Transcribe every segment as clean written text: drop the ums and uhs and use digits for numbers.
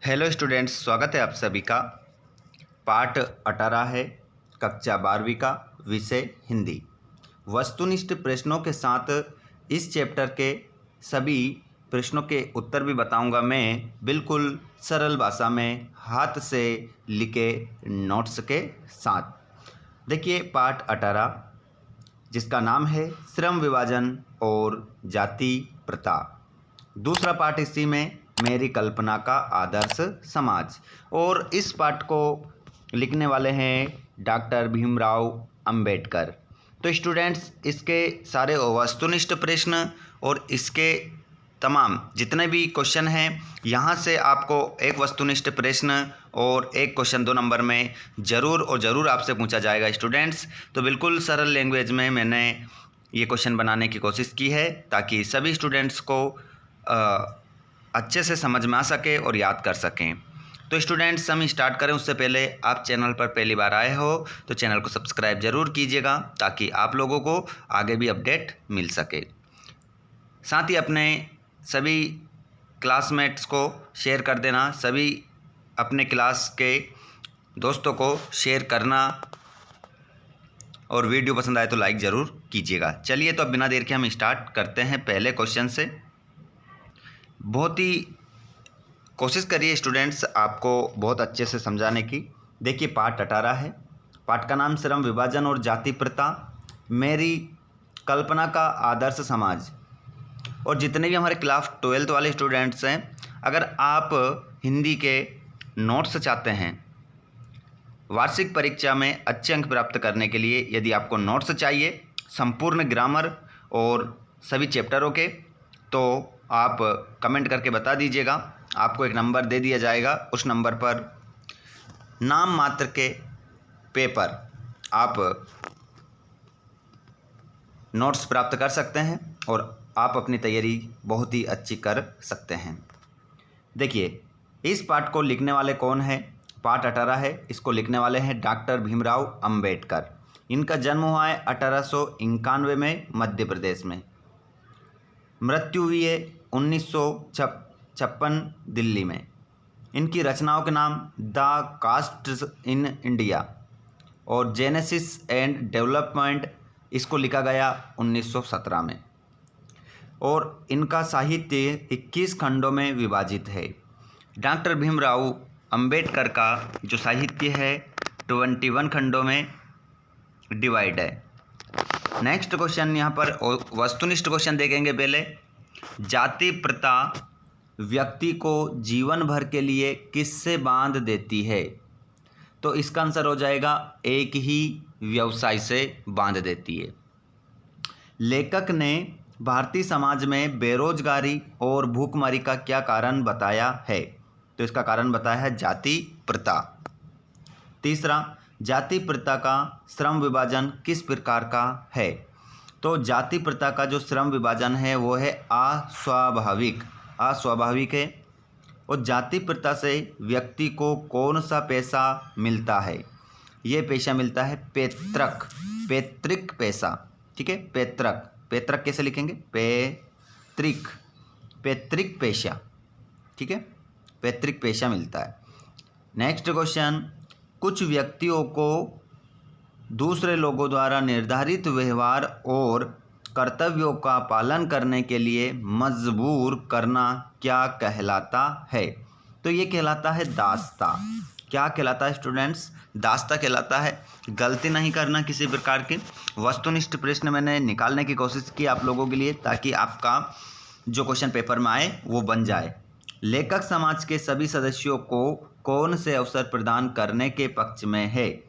Hello students, स्वागत है आप सभी का। पाठ 18 है, कक्षा 12वीं का, विषय हिंदी। वस्तुनिष्ठ प्रश्नों के साथ इस चैप्टर के सभी प्रश्नों के उत्तर भी बताऊंगा मैं, बिल्कुल सरल भाषा में, हाथ से लिखे नोट्स के साथ। देखिए पाठ 18, जिसका नाम है श्रम विभाजन और जाति प्रथा। दूसरा पाठ इसी में, मेरी कल्पना का आदर्श समाज। और इस पाठ को लिखने वाले हैं डॉक्टर भीमराव अंबेडकर। तो स्टूडेंट्स, इसके सारे वस्तुनिष्ठ प्रश्न और इसके तमाम जितने भी क्वेश्चन हैं, यहाँ से आपको एक वस्तुनिष्ठ प्रश्न और एक क्वेश्चन 2 नंबर में ज़रूर और ज़रूर आपसे पूछा जाएगा स्टूडेंट्स। तो बिल्कुल सरल लैंग्वेज में मैंने ये क्वेश्चन बनाने की कोशिश की है ताकि सभी स्टूडेंट्स को अच्छे से समझ में आ सके और याद कर सकें। तो स्टूडेंट्स, हम स्टार्ट करें उससे पहले आप चैनल पर पहली बार आए हो तो चैनल को सब्सक्राइब ज़रूर कीजिएगा ताकि आप लोगों को आगे भी अपडेट मिल सके। साथ ही अपने सभी क्लासमेट्स को शेयर कर देना, सभी अपने क्लास के दोस्तों को शेयर करना, और वीडियो पसंद आए तो लाइक ज़रूर कीजिएगा। चलिए, तो अब बिना देर के हम स्टार्ट करते हैं पहले क्वेश्चन से। बहुत ही कोशिश करिए स्टूडेंट्स आपको बहुत अच्छे से समझाने की। देखिए पाठ 18 है, पाठ का नाम श्रम विभाजन और जाति प्रथा, मेरी कल्पना का आदर्श समाज। और जितने भी हमारे क्लास 12th वाले स्टूडेंट्स हैं, अगर आप हिंदी के नोट्स चाहते हैं वार्षिक परीक्षा में अच्छे अंक प्राप्त करने के लिए, यदि आपको नोट्स चाहिए संपूर्ण ग्रामर और सभी चैप्टरों के, तो आप कमेंट करके बता दीजिएगा। आपको एक नंबर दे दिया जाएगा, उस नंबर पर नाम मात्र के पेपर आप नोट्स प्राप्त कर सकते हैं और आप अपनी तैयारी बहुत ही अच्छी कर सकते हैं। देखिए, इस पाठ को लिखने वाले कौन हैं? पाठ 18 है, इसको लिखने वाले हैं डॉक्टर भीमराव अंबेडकर। इनका जन्म हुआ है 1891 में मध्य प्रदेश में। मृत्यु हुई है 1956 दिल्ली में। इनकी रचनाओं के नाम द कास्ट्स इन इंडिया और जेनेसिस एंड डेवलपमेंट, इसको लिखा गया 1917 में। और इनका साहित्य 21 खंडों में विभाजित है। डॉक्टर भीमराव अंबेडकर का जो साहित्य है 21 खंडों में डिवाइड है। नेक्स्ट क्वेश्चन, यहाँ पर वस्तुनिष्ठ क्वेश्चन देखेंगे पहले। जाति प्रथा व्यक्ति को जीवन भर के लिए किससे बांध देती है? तो इसका आंसर हो जाएगा एक ही व्यवसाय से बांध देती है। लेखक ने भारतीय समाज में बेरोजगारी और भूखमरी का क्या कारण बताया है? तो इसका कारण बताया है जाति प्रथा। तीसरा, जाति प्रथा का श्रम विभाजन किस प्रकार का है? तो जाति प्रथा का जो श्रम विभाजन है वो है अस्वाभाविक है। और जाति प्रथा से व्यक्ति को कौन सा पैसा मिलता है? ये पैसा मिलता है पैतृक पैसा। ठीक है, पैतृक कैसे लिखेंगे? पैतृक पैसा। ठीक है, पैतृक पैसा मिलता है। नेक्स्ट क्वेश्चन, कुछ व्यक्तियों को दूसरे लोगों द्वारा निर्धारित व्यवहार और कर्तव्यों का पालन करने के लिए मजबूर करना क्या कहलाता है? तो ये कहलाता है दास्ता। क्या कहलाता है स्टूडेंट्स? दास्ता कहलाता है। गलती नहीं करना किसी प्रकार की। वस्तुनिष्ठ प्रश्न मैंने निकालने की कोशिश की आप लोगों के लिए ताकि आपका जो क्वेश्चन पेपर में आए वो बन जाए। लेखक समाज के सभी सदस्यों को कौन से अवसर प्रदान करने के पक्ष में है?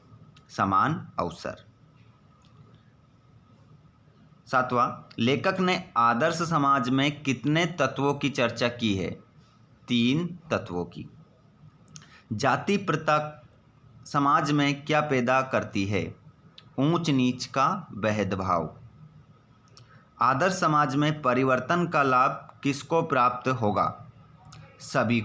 समान अवसर। सातवां, लेखक ने आदर्श समाज में कितने तत्वों की चर्चा की है? 3 तत्वों की। जाति प्रथा समाज में क्या पैदा करती है? ऊंच नीच का भेदभाव। आदर्श समाज में परिवर्तन का लाभ किसको प्राप्त होगा? सभी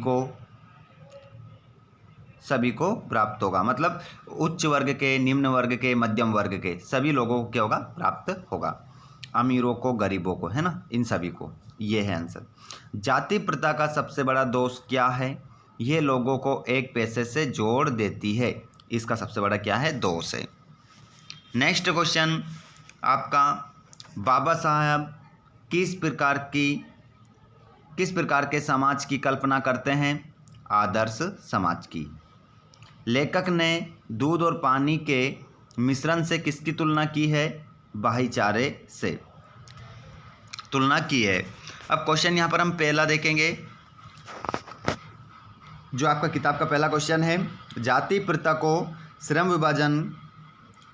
को प्राप्त होगा। मतलब उच्च वर्ग के, निम्न वर्ग के, मध्यम वर्ग के सभी लोगों को क्या होगा? प्राप्त होगा। अमीरों को, गरीबों को, है ना, इन सभी को। ये है आंसर। जाति प्रथा का सबसे बड़ा दोष क्या है? ये लोगों को एक पैसे से जोड़ देती है। इसका सबसे बड़ा क्या है? दोष है। नेक्स्ट क्वेश्चन आपका, बाबा साहब किस प्रकार के समाज की कल्पना करते हैं? आदर्श समाज की। लेखक ने दूध और पानी के मिश्रण से किसकी तुलना की है? भाईचारे से तुलना की है। अब क्वेश्चन यहाँ पर हम पहला देखेंगे, जो आपका किताब का पहला क्वेश्चन है, जाति प्रथा को श्रम विभाजन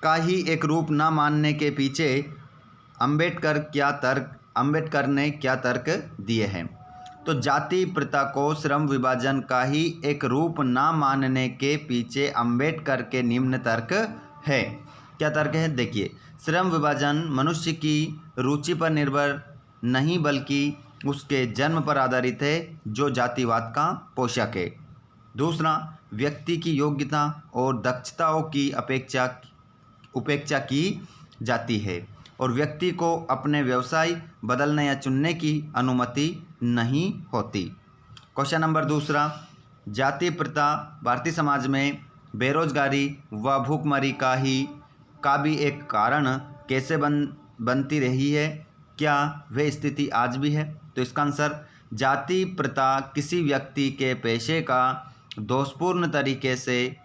का ही एक रूप न मानने के पीछे अंबेडकर ने क्या तर्क दिए हैं? तो जाति प्रथा को श्रम विभाजन का ही एक रूप न मानने के पीछे अंबेडकर के निम्न तर्क है। क्या तर्क है? देखिए, श्रम विभाजन मनुष्य की रुचि पर निर्भर नहीं बल्कि उसके जन्म पर आधारित है, जो जातिवाद का पोषक है। दूसरा, व्यक्ति की योग्यता और दक्षताओं की उपेक्षा की जाती है और व्यक्ति को अपने व्यवसाय बदलने या चुनने की अनुमति नहीं होती। क्वेश्चन नंबर दूसरा, जाति प्रथा भारतीय समाज में बेरोजगारी व भूखमरी का भी एक कारण कैसे बनती रही है? क्या वह स्थिति आज भी है? तो इसका आंसर, जाति प्रथा किसी व्यक्ति के पेशे का दोषपूर्ण तरीके से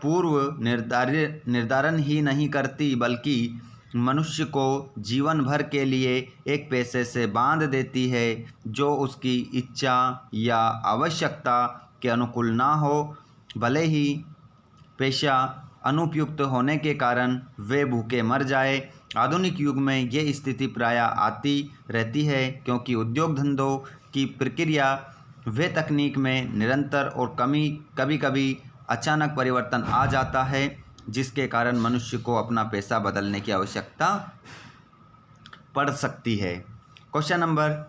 पूर्व निर्धारण ही नहीं करती बल्कि मनुष्य को जीवन भर के लिए एक पेशे से बांध देती है, जो उसकी इच्छा या आवश्यकता के अनुकूल ना हो। भले ही पेशा अनुपयुक्त होने के कारण वे भूखे मर जाए। आधुनिक युग में ये स्थिति प्रायः आती रहती है, क्योंकि उद्योग धंधों की प्रक्रिया वे तकनीक में निरंतर और कभी कभी अचानक परिवर्तन आ जाता है, जिसके कारण मनुष्य को अपना पेशा बदलने की आवश्यकता पड़ सकती है। क्वेश्चन नंबर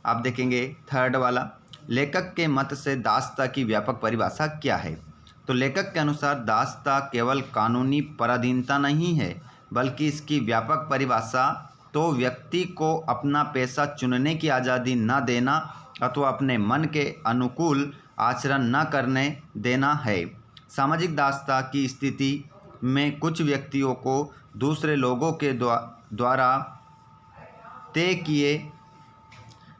आप देखेंगे थर्ड वाला, लेखक के मत से दासता की व्यापक परिभाषा क्या है? तो लेखक के अनुसार दासता केवल कानूनी पराधीनता नहीं है, बल्कि इसकी व्यापक परिभाषा तो व्यक्ति को अपना पेशा चुनने की आज़ादी न देना अथवा अपने मन के अनुकूल आचरण न करने देना है। सामाजिक दासता की स्थिति में कुछ व्यक्तियों को दूसरे लोगों के द्वारा तय किए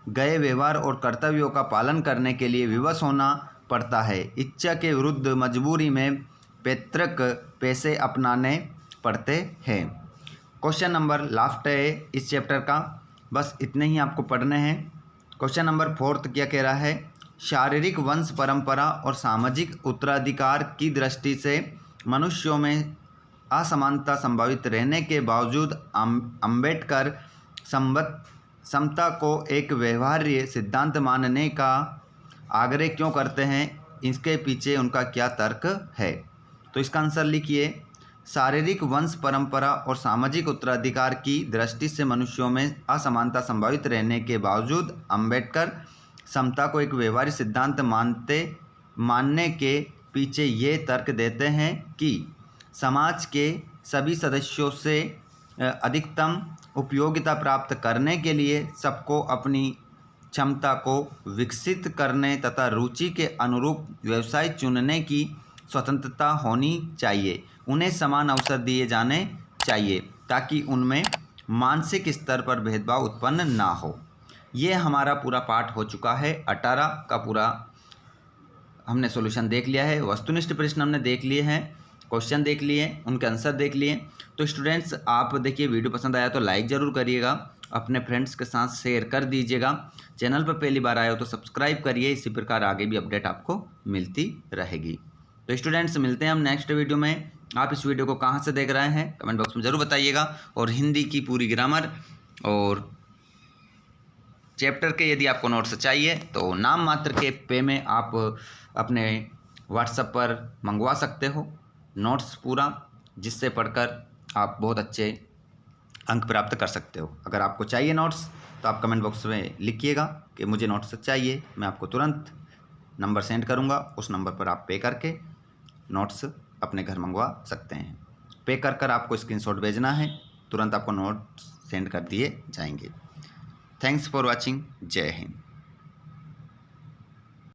गए व्यवहार और कर्तव्यों का पालन करने के लिए विवश होना पड़ता है। इच्छा के विरुद्ध मजबूरी में पैतृक पेशे अपनाने पड़ते हैं। क्वेश्चन नंबर लास्ट है इस चैप्टर का, बस इतने ही आपको पढ़ने हैं। क्वेश्चन नंबर फोर्थ क्या कह रहा है? शारीरिक वंश परंपरा और सामाजिक उत्तराधिकार की दृष्टि से मनुष्यों में असमानता संभावित रहने के बावजूद अंबेडकर समता को एक व्यवहार्य सिद्धांत मानने का आग्रह क्यों करते हैं? इसके पीछे उनका क्या तर्क है? तो इसका आंसर लिखिए, शारीरिक वंश परंपरा और सामाजिक उत्तराधिकार की दृष्टि से मनुष्यों में असमानता संभावित रहने के बावजूद अंबेडकर समता को एक व्यवहार्य सिद्धांत मानने के पीछे ये तर्क देते हैं कि समाज के सभी सदस्यों से अधिकतम उपयोगिता प्राप्त करने के लिए सबको अपनी क्षमता को विकसित करने तथा रुचि के अनुरूप व्यवसाय चुनने की स्वतंत्रता होनी चाहिए। उन्हें समान अवसर दिए जाने चाहिए ताकि उनमें मानसिक स्तर पर भेदभाव उत्पन्न ना हो। ये हमारा पूरा पाठ हो चुका है। 18 का पूरा हमने सॉल्यूशन देख लिया है। वस्तुनिष्ठ प्रश्न हमने देख लिए हैं, क्वेश्चन देख लिए, उनके आंसर देख लिए। तो स्टूडेंट्स आप देखिए, वीडियो पसंद आया तो लाइक ज़रूर करिएगा, अपने फ्रेंड्स के साथ शेयर कर दीजिएगा। चैनल पर पहली बार आए हो तो सब्सक्राइब करिए, इसी प्रकार आगे भी अपडेट आपको मिलती रहेगी। तो स्टूडेंट्स मिलते हैं हम नेक्स्ट वीडियो में। आप इस वीडियो को कहाँ से देख रहे हैं कमेंट बॉक्स में ज़रूर बताइएगा। और हिंदी की पूरी ग्रामर और चैप्टर के यदि आपको नोट्स चाहिए तो नाम मात्र के पे में आप अपने व्हाट्सएप पर मंगवा सकते हो नोट्स पूरा, जिससे पढ़कर आप बहुत अच्छे अंक प्राप्त कर सकते हो। अगर आपको चाहिए नोट्स तो आप कमेंट बॉक्स में लिखिएगा कि मुझे नोट्स चाहिए, मैं आपको तुरंत नंबर सेंड करूंगा। उस नंबर पर आप पे करके नोट्स अपने घर मंगवा सकते हैं। पे कर आपको स्क्रीनशॉट भेजना है, तुरंत आपको नोट्स सेंड कर दिए जाएंगे। Thanks for watching. जय हिंद।